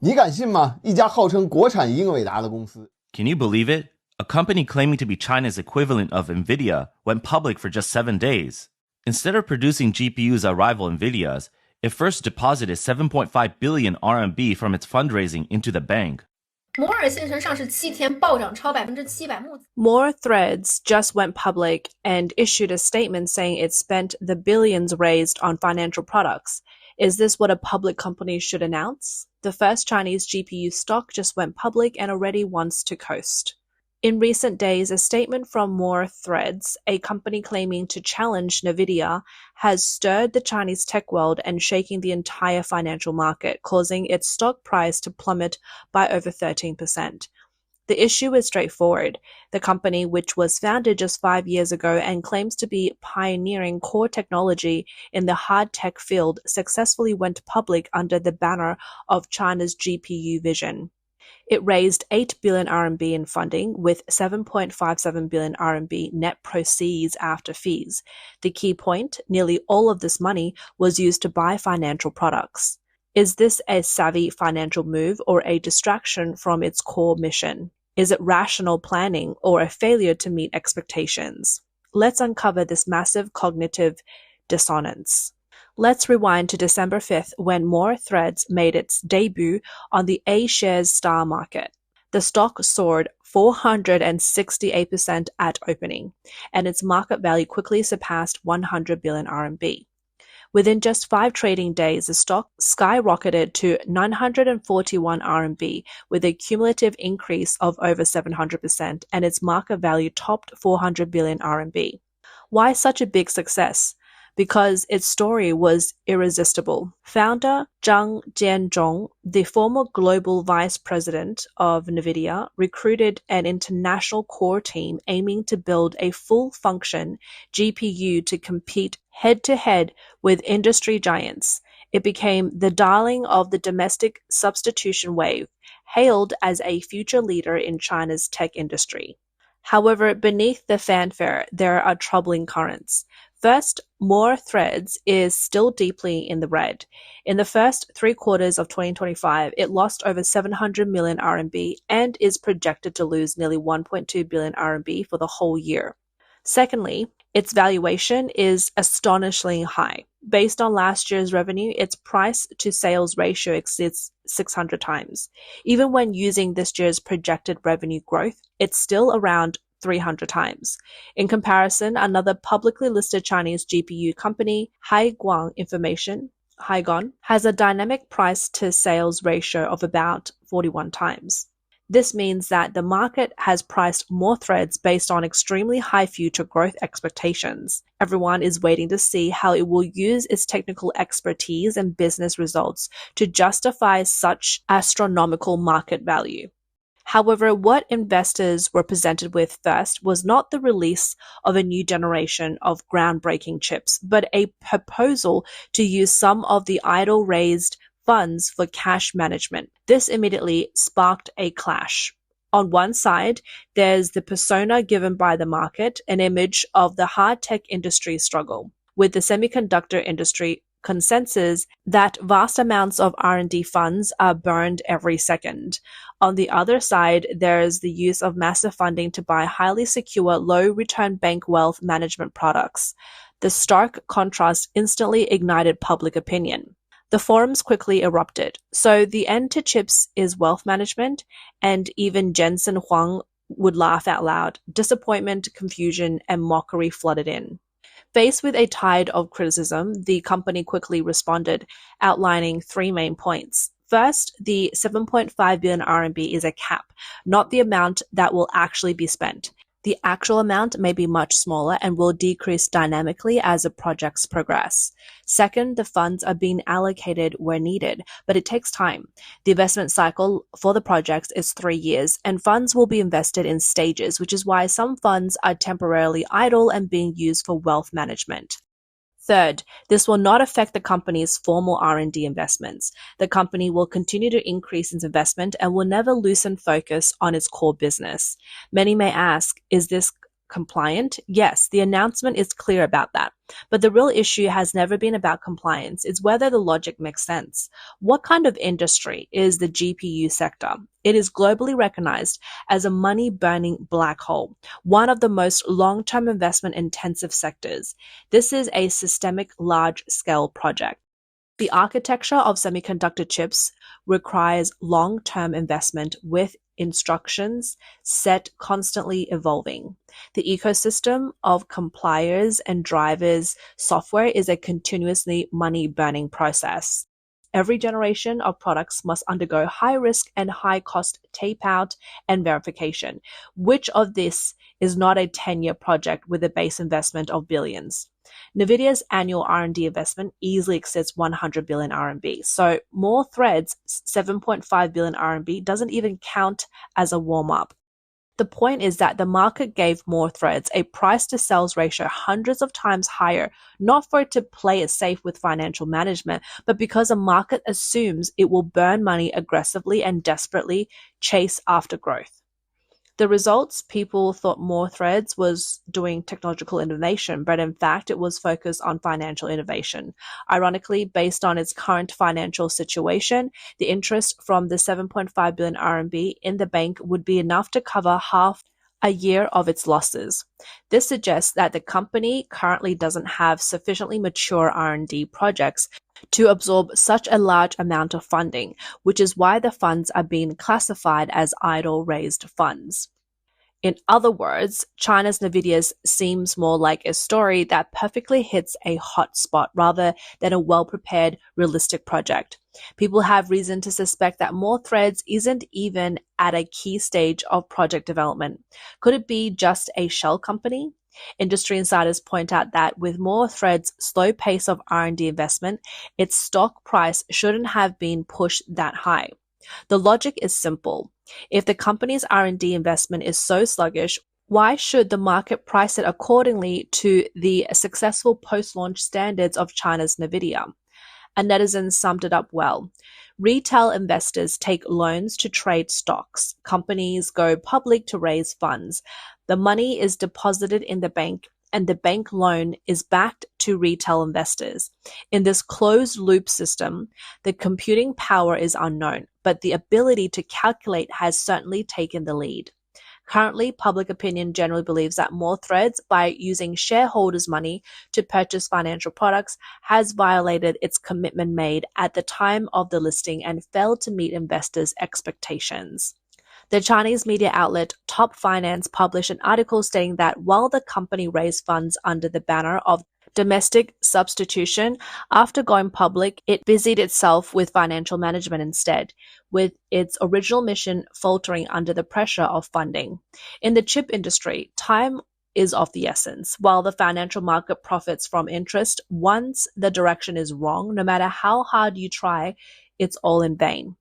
你敢信吗？一家号称国产英伟达的公司 Can you believe it? A company claiming to be China's equivalent of Nvidia went public for just 7 days. Instead of producing GPUs that rival Nvidia's, it first deposited 7.5 billion RMB from its fundraising into the bank. 摩尔线程上市7天暴涨超700%，募资。More Threads just went public and issued a statement saying it spent the billions raised on financial products. Is this what a public company should announce? The first Chinese GPU stock just went public and already wants to coast. In recent days, a statement from More Threads, a company claiming to challenge Nvidia, has stirred the Chinese tech world and shaking the entire financial market, causing its stock price to plummet by over 13%. The issue is straightforward. The company, which was founded just 5 years ago and claims to be pioneering core technology in the hard tech field, successfully went public under the banner of China's GPU vision. It raised 8 billion RMB in funding with 7.57 billion RMB net proceeds after fees. The key point, nearly all of this money was used to buy financial products. Is this a savvy financial move or a distraction from its core mission? Is it rational planning or a failure to meet expectations? Let's uncover this massive cognitive dissonance. Let's rewind to December 5th when More Threads made its debut on the A-shares star market. The stock soared 468% at opening, and its market value quickly surpassed 100 billion RMB. Within just 5 trading days, the stock skyrocketed to 941 RMB with a cumulative increase of over 700%, and its market value topped 400 billion RMB. Why such a big success? Because its story was irresistible. Founder Zhang Jianzhong, the former global vice president of Nvidia, recruited an international core team aiming to build a full-function GPU to compete head-to-head with industry giants. It became the darling of the domestic substitution wave, hailed as a future leader in China's tech industry. However, beneath the fanfare, there are troubling currents. First, More Threads is still deeply in the red. In the first 3 quarters of 2025, it lost over 700 million RMB and is projected to lose nearly 1.2 billion RMB for the whole year. Secondly, its valuation is astonishingly high. Based on last year's revenue, its price-to-sales ratio exceeds 600 times. Even when using this year's projected revenue growth, it's still around 300 times. In comparison, another publicly listed Chinese GPU company, Haiguang Information, Haigon, has a dynamic price-to-sales ratio of about 41 times. This means that the market has priced More Threads based on extremely high future growth expectations. Everyone is waiting to see how it will use its technical expertise and business results to justify such astronomical market value. However, what investors were presented with first was not the release of a new generation of groundbreaking chips, but a proposal to use some of the idle raised funds for cash management. This immediately sparked a clash. On one side, there's the persona given by the market, an image of the hard tech industry struggle, with the semiconductor industry consensus that vast amounts of R&D funds are burned every second. On the other side, there's the use of massive funding to buy highly secure, low-return bank wealth management products. The stark contrast instantly ignited public opinion. The forums quickly erupted. So the end to chips is wealth management, and even Jensen Huang would laugh out loud. Disappointment, confusion, and mockery flooded in. Faced with a tide of criticism, the company quickly responded, outlining 3 main points. First, the 7.5 billion RMB is a cap, not the amount that will actually be spent. The actual amount may be much smaller and will decrease dynamically as the projects progress. Second, the funds are being allocated where needed, but it takes time. The investment cycle for the projects is 3 years, and funds will be invested in stages, which is why some funds are temporarily idle and being used for wealth management. Third, this will not affect the company's formal R&D investments. The company will continue to increase its investment and will never loosen focus on its core business. Many may ask, is this compliant? Yes, the announcement is clear about that. But the real issue has never been about compliance. It's whether the logic makes sense. What kind of industry is the GPU sector? It is globally recognized as a money-burning black hole, one of the most long-term investment-intensive sectors. This is a systemic large-scale project. The architecture of semiconductor chips requires long-term investment with instructions set constantly evolving. The ecosystem of compliers and drivers software is a continuously money-burning process. Every generation of products must undergo high risk and high cost tape out and verification. Which of this is not a 10-year project with a base investment of billions? Nvidia's annual R&D investment easily exceeds 100 billion RMB. So more threads, 7.5 billion RMB, doesn't even count as a warm-up. The point is that the market gave more threads a price to sales ratio hundreds of times higher, not for it to play it safe with financial management, but because a market assumes it will burn money aggressively and desperately chase after growth. The results, people thought more threads was doing technological innovation, but in fact, it was focused on financial innovation. Ironically, based on its current financial situation, the interest from the 7.5 billion RMB in the bank would be enough to cover half a year of its losses. This suggests that the company currently doesn't have sufficiently mature R&D projects to absorb such a large amount of funding, which is why the funds are being classified as idle raised funds. In other words, China's Nvidia seems more like a story that perfectly hits a hot spot rather than a well-prepared, realistic project. People have reason to suspect that more threads isn't even at a key stage of project development. Could it be just a shell company? Industry insiders point out that with more threads' slow pace of R&D investment, its stock price shouldn't have been pushed that high. The logic is simple. If the company's R&D investment is so sluggish, why should the market price it accordingly to the successful post-launch standards of China's Nvidia? A netizen summed it up well. Retail investors take loans to trade stocks. Companies go public to raise funds. The money is deposited in the bank, and the bank loan is backed to retail investors. In this closed-loop system, the computing power is unknown, but the ability to calculate has certainly taken the lead. Currently, public opinion generally believes that more threads, by using shareholders' money to purchase financial products, has violated its commitment made at the time of the listing and failed to meet investors' expectations. The Chinese media outlet Top Finance published an article stating that while the company raised funds under the banner of domestic substitution, after going public, it busied itself with financial management instead, with its original mission faltering under the pressure of funding. In the chip industry, time is of the essence. While the financial market profits from interest, once the direction is wrong, no matter how hard you try, it's all in vain.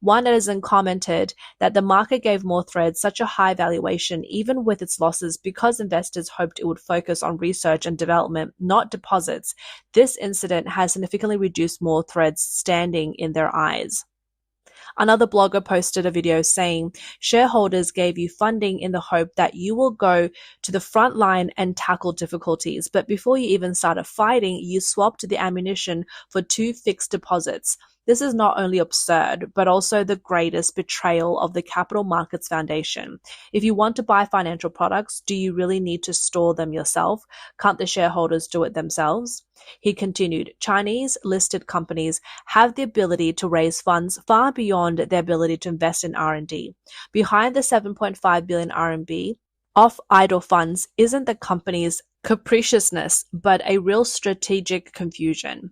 One netizen commented that the market gave more threads such a high valuation even with its losses because investors hoped it would focus on research and development, not deposits. This incident has significantly reduced more threads standing in their eyes. Another blogger posted a video saying, shareholders gave you funding in the hope that you will go to the front line and tackle difficulties, but before you even started fighting, you swapped the ammunition for 2 fixed deposits. This is not only absurd, but also the greatest betrayal of the capital markets foundation. If you want to buy financial products, do you really need to store them yourself? Can't the shareholders do it themselves? He continued, Chinese listed companies have the ability to raise funds far beyond their ability to invest in R&D. Behind the 7.5 billion RMB of idle funds isn't the company's capriciousness, but a real strategic confusion.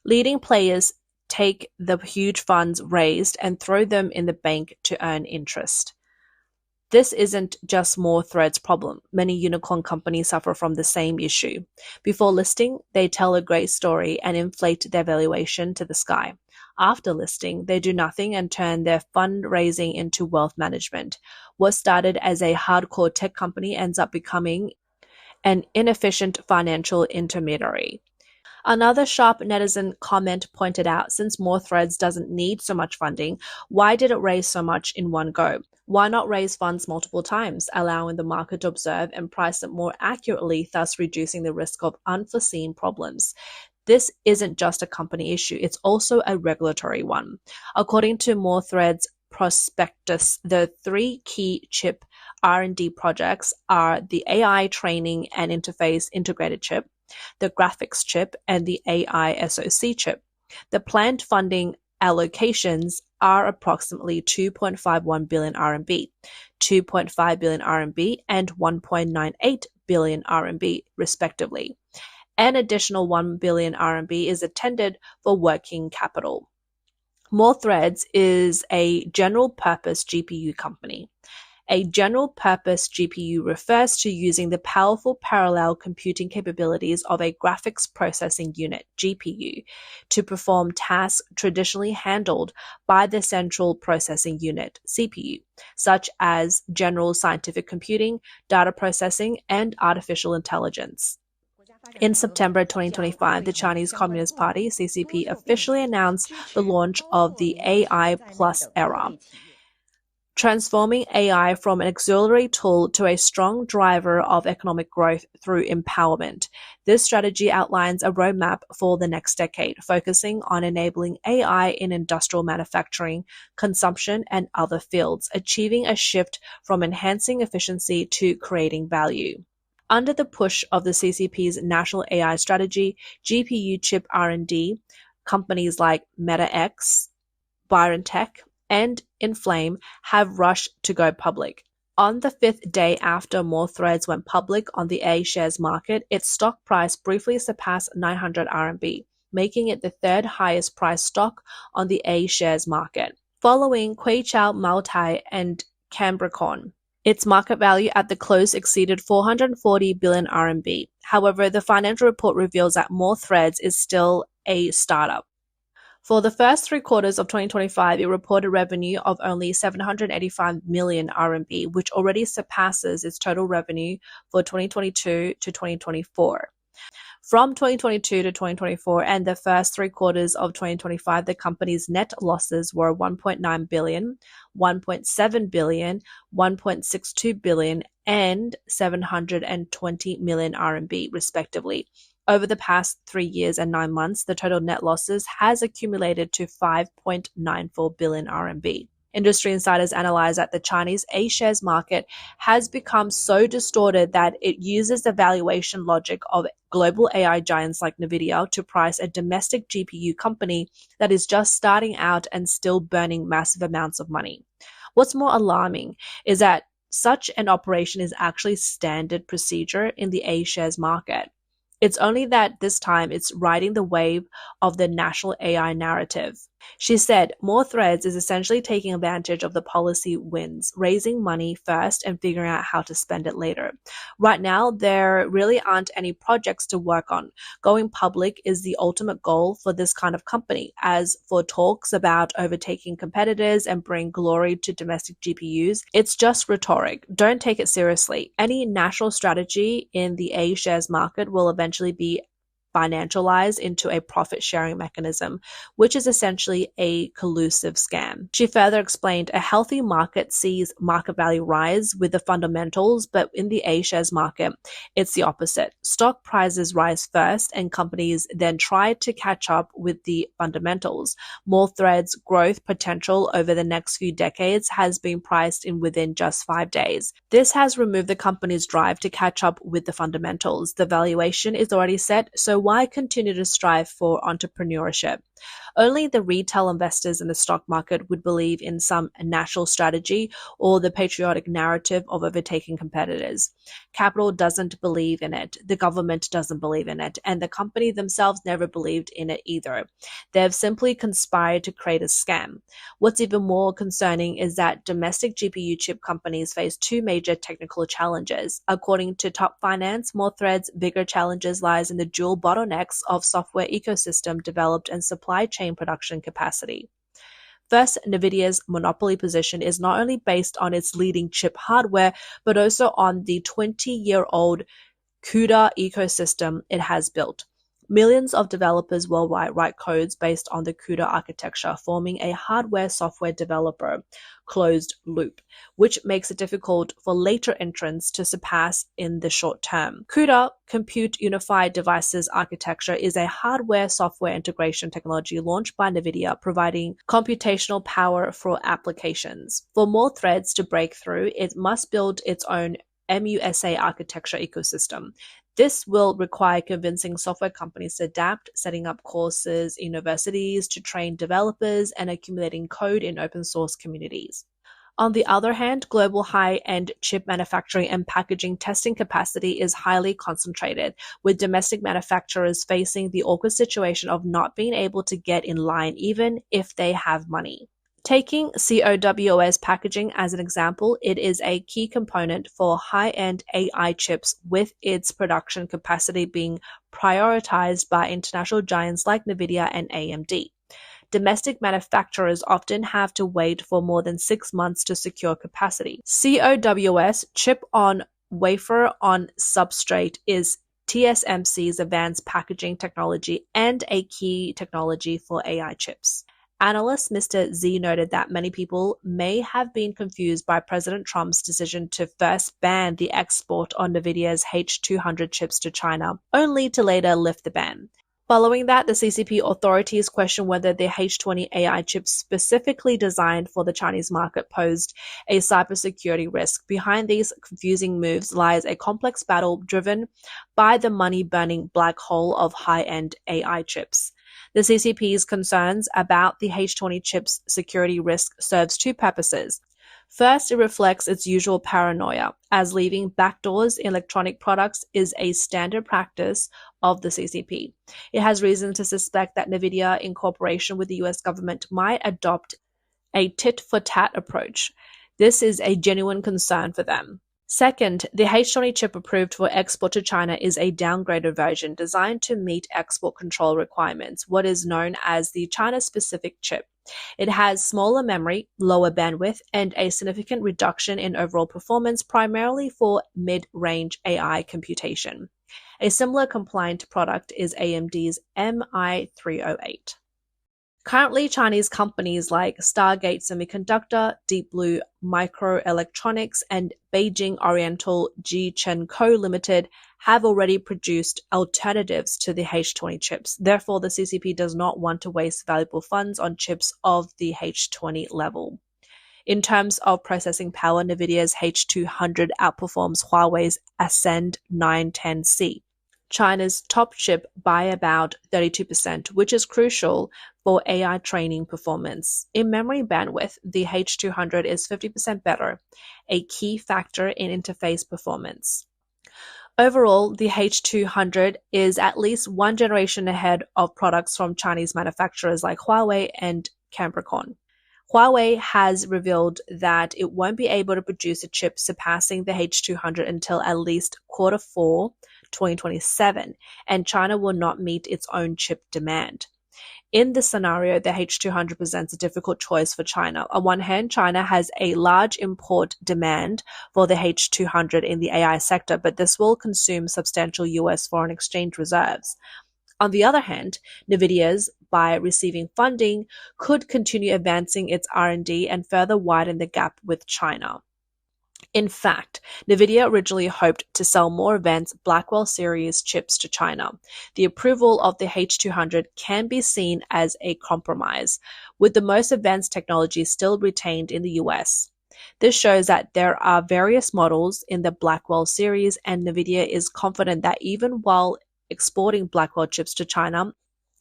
Leading players take the huge funds raised and throw them in the bank to earn interest. This isn't just more threads problem. Many unicorn companies suffer from the same issue. Before listing, they tell a great story and inflate their valuation to the sky. After listing, they do nothing and turn their fundraising into wealth management. What started as a hardcore tech company ends up becoming an inefficient financial intermediary. Another sharp netizen comment pointed out, since More Threads doesn't need so much funding, why did it raise so much in one go? Why not raise funds multiple times, allowing the market to observe and price it more accurately, thus reducing the risk of unforeseen problems? This isn't just a company issue, it's also a regulatory one. According to More Threads prospectus, the three key chip R&D projects are the AI training and interface integrated chip, the graphics chip, and the AI SoC chip. The planned funding allocations are approximately 2.51 billion RMB, 2.5 billion RMB, and 1.98 billion RMB, respectively. An additional 1 billion RMB is intended for working capital. More Threads is a general-purpose GPU company. A general-purpose GPU refers to using the powerful parallel computing capabilities of a graphics processing unit, GPU, to perform tasks traditionally handled by the central processing unit, CPU, such as general scientific computing, data processing, and artificial intelligence. In September 2025, the Chinese Communist Party, CCP, officially announced the launch of the AI Plus era, transforming AI from an auxiliary tool to a strong driver of economic growth through empowerment. This strategy outlines a roadmap for the next decade, focusing on enabling AI in industrial manufacturing, consumption, and other fields, achieving a shift from enhancing efficiency to creating value. Under the push of the CCP's national AI strategy, GPU chip R&D, companies like MetaX, BioNTech, and Inflame have rushed to go public. On the fifth day after More Threads went public on the A shares market, its stock price briefly surpassed 900 RMB, making it the third highest priced stock on the A shares market, following Queiqiao, Maotai, and Cambricorn. Its market value at the close exceeded 440 billion RMB. However, the financial report reveals that More Threads is still a startup. For the first 3 quarters of 2025, it reported revenue of only 785 million RMB, which already surpasses its total revenue for 2022 to 2024. From 2022 to 2024 and the first 3 quarters of 2025, the company's net losses were 1.9 billion, 1.7 billion, 1.62 billion, and 720 million RMB, respectively. Over the past 3 years and 9 months, the total net losses has accumulated to 5.94 billion RMB. Industry insiders analyze that the Chinese A-shares market has become so distorted that it uses the valuation logic of global AI giants like Nvidia to price a domestic GPU company that is just starting out and still burning massive amounts of money. What's more alarming is that such an operation is actually standard procedure in the A-shares market. It's only that this time it's riding the wave of the national AI narrative. She said, More Threads is essentially taking advantage of the policy wins, raising money first and figuring out how to spend it later. Right now, there really aren't any projects to work on. Going public is the ultimate goal for this kind of company. As for talks about overtaking competitors and bring glory to domestic GPUs, it's just rhetoric. Don't take it seriously. Any national strategy in the A-shares market will eventually be financialized into a profit-sharing mechanism, which is essentially a collusive scam. She further explained, a healthy market sees market value rise with the fundamentals, but in the A-shares market, it's the opposite. Stock prices rise first, and companies then try to catch up with the fundamentals. More Threads' growth potential over the next few decades has been priced in within just 5 days. This has removed the company's drive to catch up with the fundamentals. The valuation is already set, so why continue to strive for entrepreneurship? Only the retail investors in the stock market would believe in some national strategy or the patriotic narrative of overtaking competitors. Capital doesn't believe in it, the government doesn't believe in it, and the company themselves never believed in it either. They've simply conspired to create a scam. What's even more concerning is that domestic GPU chip companies face 2 major technical challenges. According to Top Finance, More Threads' bigger challenges lies in the dual bottlenecks of software ecosystem developed and supply chain production capacity. First, Nvidia's monopoly position is not only based on its leading chip hardware, but also on the 20-year-old CUDA ecosystem it has built. Millions of developers worldwide write codes based on the CUDA architecture, forming a hardware-software developer closed loop, which makes it difficult for later entrants to surpass in the short term. CUDA, Compute Unified Devices Architecture, is a hardware-software integration technology launched by Nvidia, providing computational power for applications. For more threads to break through, it must build its own MUSA architecture ecosystem. This will require convincing software companies to adapt, setting up courses in universities to train developers, and accumulating code in open source communities. On the other hand, global high-end chip manufacturing and packaging testing capacity is highly concentrated, with domestic manufacturers facing the awkward situation of not being able to get in line even if they have money. Taking COWS packaging as an example, it is a key component for high-end AI chips, with its production capacity being prioritized by international giants like Nvidia and AMD. Domestic manufacturers often have to wait for more than 6 months to secure capacity. COWS, chip on wafer on substrate, is TSMC's advanced packaging technology and a key technology for AI chips. Analyst Mr. Z noted that many people may have been confused by President Trump's decision to first ban the export of Nvidia's H200 chips to China, only to later lift the ban. Following that, the CCP authorities questioned whether the H20 AI chips specifically designed for the Chinese market posed a cybersecurity risk. Behind these confusing moves lies a complex battle driven by the money-burning black hole of high-end AI chips. The CCP's concerns about the H20 chip's security risk serves two purposes. First, it reflects its usual paranoia, as leaving backdoors in electronic products is a standard practice of the CCP. It has reason to suspect that Nvidia, in cooperation with the US government, might adopt a tit-for-tat approach. This is a genuine concern for them. Second, the H20 chip approved for export to China is a downgraded version designed to meet export control requirements, what is known as the China-specific chip. It has smaller memory, lower bandwidth, and a significant reduction in overall performance, primarily for mid-range AI computation. A similar compliant product is AMD's MI308. Currently, Chinese companies like Stargate Semiconductor, Deep Blue Microelectronics, and Beijing Oriental Jichen Co. Limited have already produced alternatives to the H20 chips. Therefore, the CCP does not want to waste valuable funds on chips of the H20 level. In terms of processing power, Nvidia's H200 outperforms Huawei's Ascend 910C, China's top chip, by about 32%, which is crucial for AI training performance. In memory bandwidth, the H200 is 50% better, a key factor in interface performance. Overall, the H200 is at least one generation ahead of products from Chinese manufacturers like Huawei and Cambricon. Huawei has revealed that it won't be able to produce a chip surpassing the H200 until at least Q4 2027, and China will not meet its own chip demand. In this scenario, the H200 presents a difficult choice for China. On one hand, China has a large import demand for the H200 in the AI sector, but this will consume substantial US foreign exchange reserves. On the other hand, Nvidia's, by receiving funding, could continue advancing its R&D and further widen the gap with China. In fact, Nvidia originally hoped to sell more advanced Blackwell series chips to China. The approval of the H200 can be seen as a compromise, with the most advanced technology still retained in the US. This shows that there are various models in the Blackwell series, and Nvidia is confident that even while exporting Blackwell chips to China,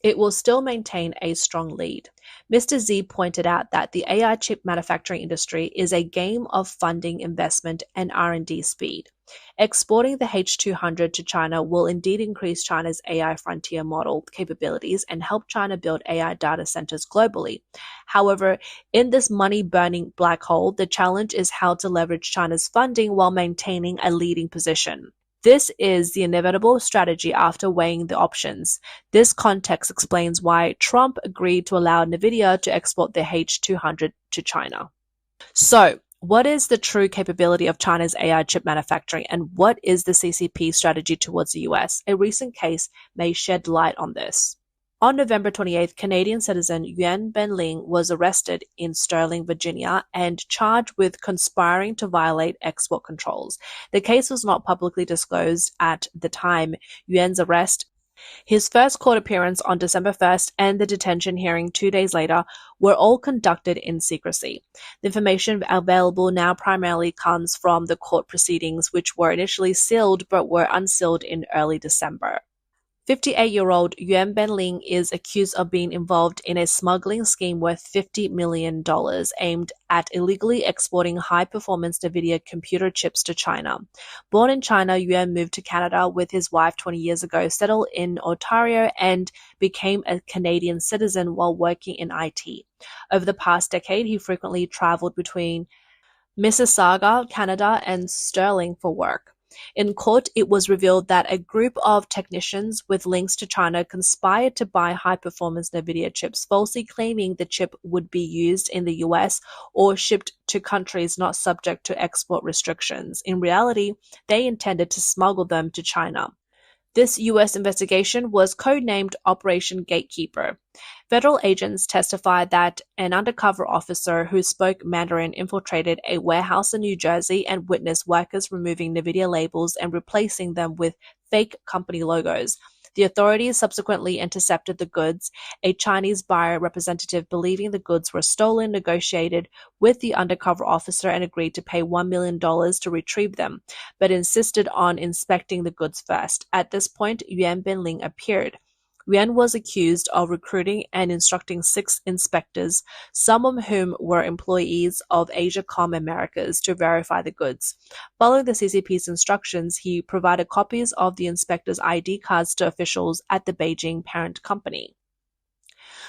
it will still maintain a strong lead. Mr. Z pointed out that the AI chip manufacturing industry is a game of funding, investment, and R&D speed. Exporting the H200 to China will indeed increase China's AI frontier model capabilities and help China build AI data centers globally. However, in this money-burning black hole, the challenge is how to leverage China's funding while maintaining a leading position. This is the inevitable strategy after weighing the options. This context explains why Trump agreed to allow Nvidia to export the H200 to China. So, What is the true capability of China's AI chip manufacturing, and what is the CCP strategy towards the US? A recent case may shed light on this. On November 28th, Canadian citizen Yuan Benling was arrested in Sterling, Virginia, and charged with conspiring to violate export controls. The case was not publicly disclosed at the time Yuan's arrest. His first court appearance on December 1st and the detention hearing 2 days later were all conducted in secrecy. The information available now primarily comes from the court proceedings, which were initially sealed but were unsealed in early December. 58-year-old Yuan Benling is accused of being involved in a smuggling scheme worth $50 million aimed at illegally exporting high-performance Nvidia computer chips to China. Born in China, Yuan moved to Canada with his wife 20 years ago, settled in Ontario, and became a Canadian citizen while working in IT. Over the past decade, he frequently traveled between Mississauga, Canada, and Sterling for work. In court, it was revealed that a group of technicians with links to China conspired to buy high-performance Nvidia chips, falsely claiming the chip would be used in the US or shipped to countries not subject to export restrictions. In reality, they intended to smuggle them to China. This U.S. investigation was codenamed Operation Gatekeeper. Federal agents testified that an undercover officer who spoke Mandarin infiltrated a warehouse in New Jersey and witnessed workers removing Nvidia labels and replacing them with fake company logos. The authorities subsequently intercepted the goods. A Chinese buyer representative, believing the goods were stolen, negotiated with the undercover officer and agreed to pay $1 million to retrieve them, but insisted on inspecting the goods first. At this point, Yuan Benling appeared. Yuan was accused of recruiting and instructing 6 inspectors, some of whom were employees of Asiacom Americas, to verify the goods. Following the CCP's instructions, he provided copies of the inspectors' ID cards to officials at the Beijing parent company.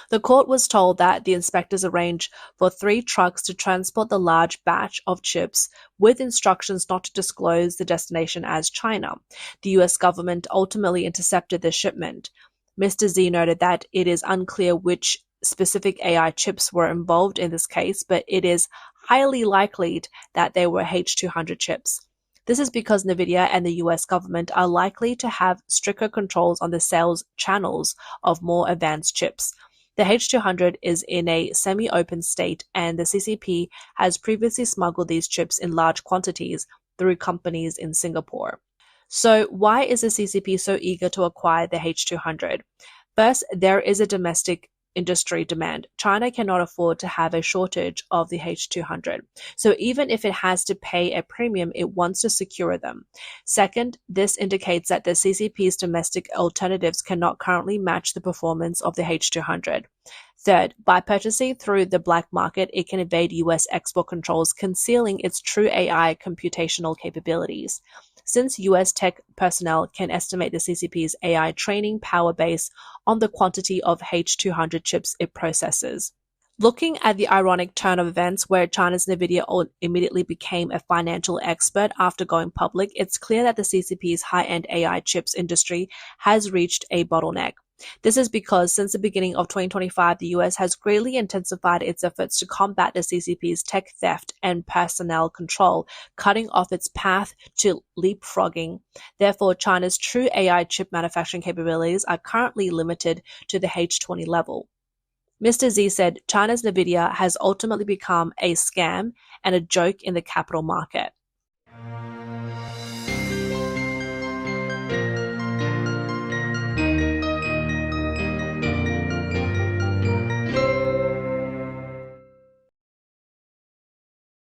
The court was told that the inspectors arranged for 3 trucks to transport the large batch of chips, with instructions not to disclose the destination as China. The US government ultimately intercepted the shipment. Mr. Z noted that it is unclear which specific AI chips were involved in this case, but it is highly likely that they were H200 chips. This is because Nvidia and the US government are likely to have stricter controls on the sales channels of more advanced chips. The H200 is in a semi-open state, and the CCP has previously smuggled these chips in large quantities through companies in Singapore. So why is the CCP so eager to acquire the H200? First, there is a domestic industry demand. China cannot afford to have a shortage of the H200. So even if it has to pay a premium, it wants to secure them. Second, this indicates that the CCP's domestic alternatives cannot currently match the performance of the H200. Third, by purchasing through the black market, it can evade US export controls, concealing its true AI computational capabilities. Since US tech personnel can estimate the CCP's AI training power based on the quantity of H200 chips it processes. Looking at the ironic turn of events where China's Nvidia immediately became a financial expert after going public, it's clear that the CCP's high-end AI chips industry has reached a bottleneck. This is because since the beginning of 2025, the US has greatly intensified its efforts to combat the CCP's tech theft and personnel control, cutting off its path to leapfrogging. Therefore, China's true AI chip manufacturing capabilities are currently limited to the H20 level. Mr. Z said China's Nvidia has ultimately become a scam and a joke in the capital market.